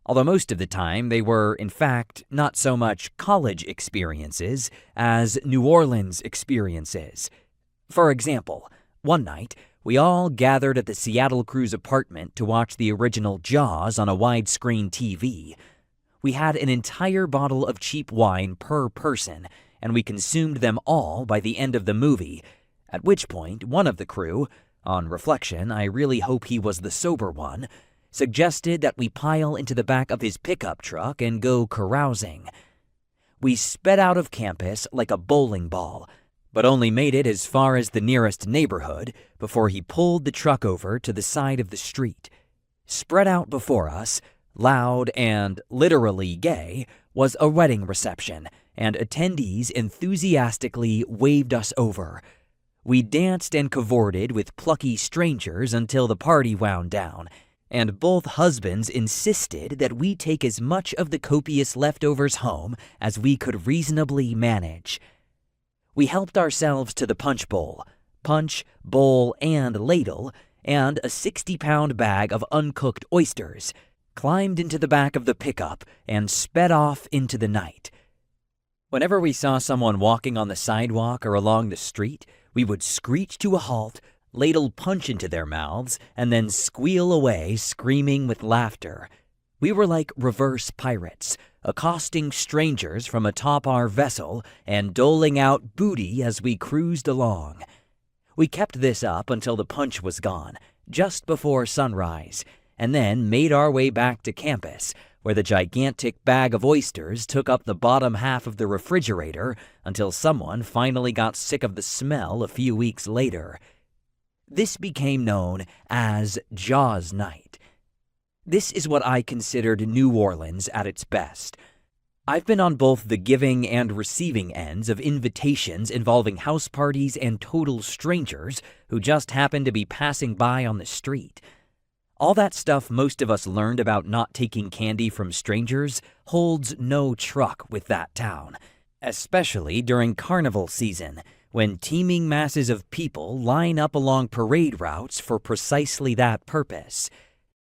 although most of the time they were, in fact, not so much college experiences as New Orleans experiences. For example, one night, we all gathered at the Seattle crew's apartment to watch the original Jaws on a widescreen TV. We had an entire bottle of cheap wine per person, and we consumed them all by the end of the movie, at which point one of the crew, on reflection, I really hope he was the sober one, suggested that we pile into the back of his pickup truck and go carousing. We sped out of campus like a bowling ball, but only made it as far as the nearest neighborhood before he pulled the truck over to the side of the street. Spread out before us, loud and literally gay, was a wedding reception, and attendees enthusiastically waved us over. We danced and cavorted with plucky strangers until the party wound down, and both husbands insisted that we take as much of the copious leftovers home as we could reasonably manage. We helped ourselves to the punch bowl, and ladle, and a 60-pound bag of uncooked oysters, climbed into the back of the pickup, and sped off into the night. Whenever we saw someone walking on the sidewalk or along the street, we would screech to a halt, ladle punch into their mouths, and then squeal away screaming with laughter. We were like reverse pirates, accosting strangers from atop our vessel and doling out booty as we cruised along. We kept this up until the punch was gone, just before sunrise, and then made our way back to campus, where the gigantic bag of oysters took up the bottom half of the refrigerator until someone finally got sick of the smell a few weeks later. This became known as Jaws Night. This is what I considered New Orleans at its best. I've been on both the giving and receiving ends of invitations involving house parties and total strangers who just happened to be passing by on the street. All that stuff most of us learned about not taking candy from strangers holds no truck with that town, especially during carnival season, when teeming masses of people line up along parade routes for precisely that purpose.